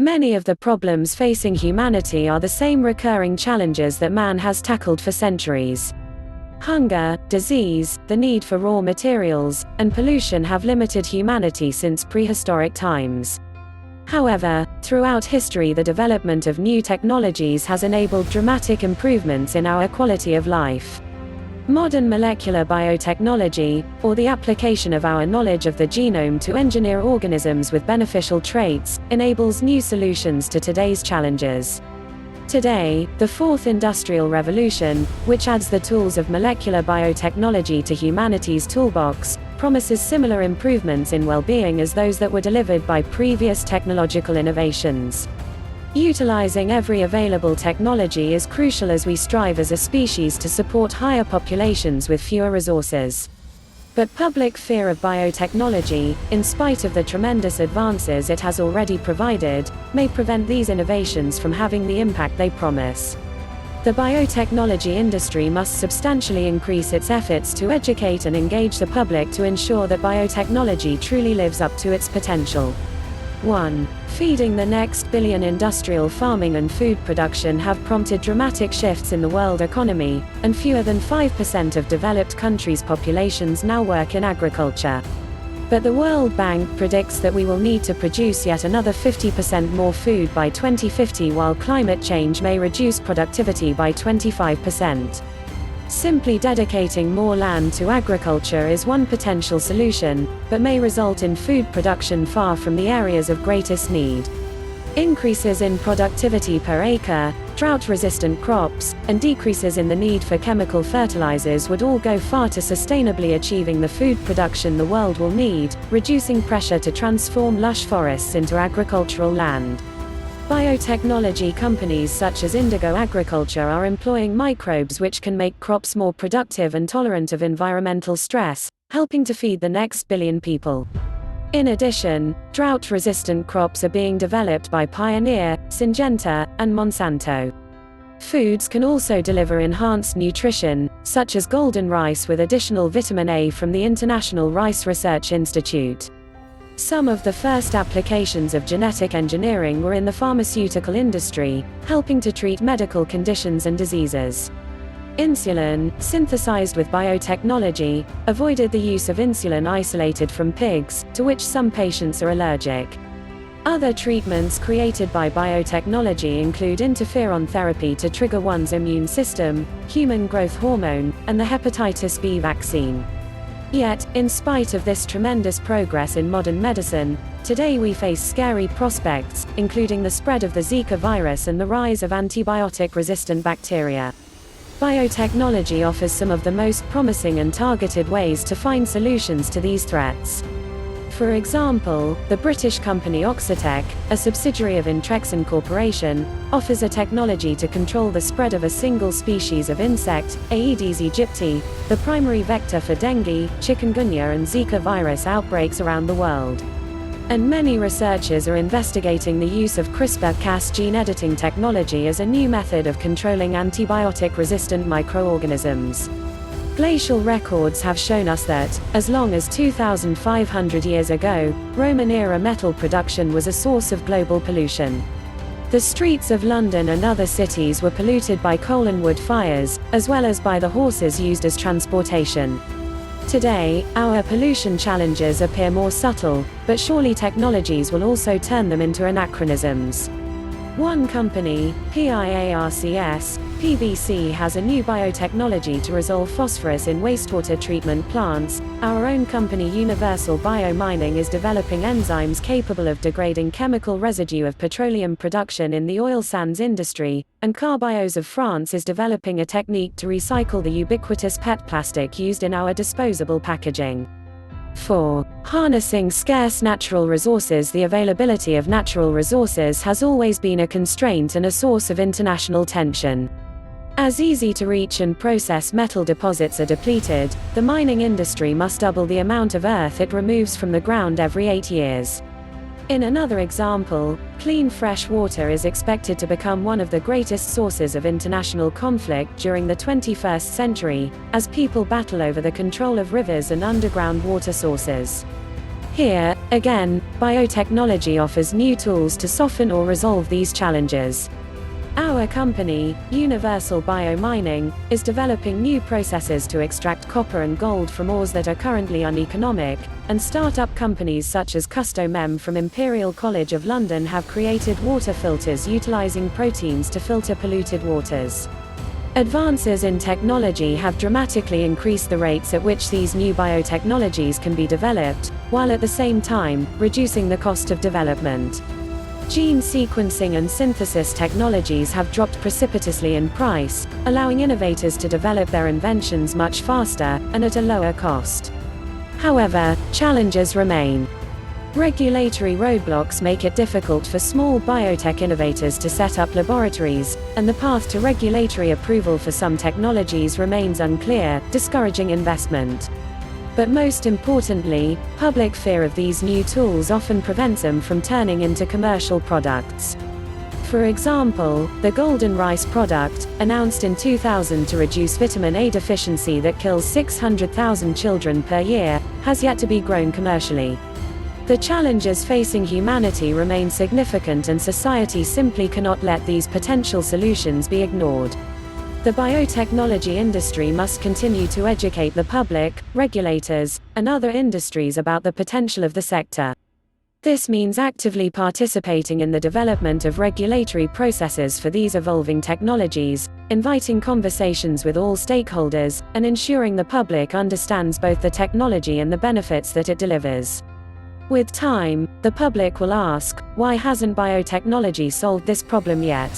Many of the problems facing humanity are the same recurring challenges that man has tackled for centuries. Hunger, disease, the need for raw materials, and pollution have limited humanity since prehistoric times. However, throughout history, the development of new technologies has enabled dramatic improvements in our quality of life. Modern molecular biotechnology, or the application of our knowledge of the genome to engineer organisms with beneficial traits, enables new solutions to today's challenges. Today, the fourth industrial revolution, which adds the tools of molecular biotechnology to humanity's toolbox, promises similar improvements in well-being as those that were delivered by previous technological innovations. Utilizing every available technology is crucial as we strive as a species to support higher populations with fewer resources. But public fear of biotechnology, in spite of the tremendous advances it has already provided, may prevent these innovations from having the impact they promise. The biotechnology industry must substantially increase its efforts to educate and engage the public to ensure that biotechnology truly lives up to its potential. 1. Feeding the next billion. Industrial farming and food production have prompted dramatic shifts in the world economy, and fewer than 5% of developed countries' populations now work in agriculture. But the World Bank predicts that we will need to produce yet another 50% more food by 2050, while climate change may reduce productivity by 25%. Simply dedicating more land to agriculture is one potential solution, but may result in food production far from the areas of greatest need. Increases in productivity per acre, drought-resistant crops, and decreases in the need for chemical fertilizers would all go far to sustainably achieving the food production the world will need, reducing pressure to transform lush forests into agricultural land. Biotechnology companies such as Indigo Agriculture are employing microbes which can make crops more productive and tolerant of environmental stress, helping to feed the next billion people. In addition, drought-resistant crops are being developed by Pioneer, Syngenta, and Monsanto. Foods can also deliver enhanced nutrition, such as golden rice with additional vitamin A from the International Rice Research Institute. Some of the first applications of genetic engineering were in the pharmaceutical industry, helping to treat medical conditions and diseases. Insulin, synthesized with biotechnology, avoided the use of insulin isolated from pigs, to which some patients are allergic. Other treatments created by biotechnology include interferon therapy to trigger one's immune system, human growth hormone, and the hepatitis B vaccine. Yet, in spite of this tremendous progress in modern medicine, today we face scary prospects, including the spread of the Zika virus and the rise of antibiotic-resistant bacteria. Biotechnology offers some of the most promising and targeted ways to find solutions to these threats. For example, the British company Oxitec, a subsidiary of Intrexon Corporation, offers a technology to control the spread of a single species of insect, Aedes aegypti, the primary vector for dengue, chikungunya and Zika virus outbreaks around the world. And many researchers are investigating the use of CRISPR-Cas gene editing technology as a new method of controlling antibiotic-resistant microorganisms. Glacial records have shown us that, as long as 2,500 years ago, Roman-era metal production was a source of global pollution. The streets of London and other cities were polluted by coal and wood fires, as well as by the horses used as transportation. Today, our pollution challenges appear more subtle, but surely technologies will also turn them into anachronisms. One company, PIARCS, PBC, has a new biotechnology to resolve phosphorus in wastewater treatment plants. Our own company Universal Biomining is developing enzymes capable of degrading chemical residue of petroleum production in the oil sands industry, and Carbios of France is developing a technique to recycle the ubiquitous PET plastic used in our disposable packaging. 4. Harnessing scarce natural resources. The availability of natural resources has always been a constraint and a source of international tension. As easy-to-reach and process metal deposits are depleted, the mining industry must double the amount of earth it removes from the ground every 8 years. In another example, clean fresh water is expected to become one of the greatest sources of international conflict during the 21st century, as people battle over the control of rivers and underground water sources. Here, again, biotechnology offers new tools to soften or resolve these challenges. Our company, Universal Biomining, is developing new processes to extract copper and gold from ores that are currently uneconomic, and startup companies such as Customem from Imperial College of London have created water filters utilizing proteins to filter polluted waters. Advances in technology have dramatically increased the rates at which these new biotechnologies can be developed, while at the same time, reducing the cost of development. Gene sequencing and synthesis technologies have dropped precipitously in price, allowing innovators to develop their inventions much faster, and at a lower cost. However, challenges remain. Regulatory roadblocks make it difficult for small biotech innovators to set up laboratories, and the path to regulatory approval for some technologies remains unclear, discouraging investment. But most importantly, public fear of these new tools often prevents them from turning into commercial products. For example, the golden rice product, announced in 2000 to reduce vitamin A deficiency that kills 600,000 children per year, has yet to be grown commercially. The challenges facing humanity remain significant, and society simply cannot let these potential solutions be ignored. The biotechnology industry must continue to educate the public, regulators, and other industries about the potential of the sector. This means actively participating in the development of regulatory processes for these evolving technologies, inviting conversations with all stakeholders, and ensuring the public understands both the technology and the benefits that it delivers. With time, the public will ask, why hasn't biotechnology solved this problem yet?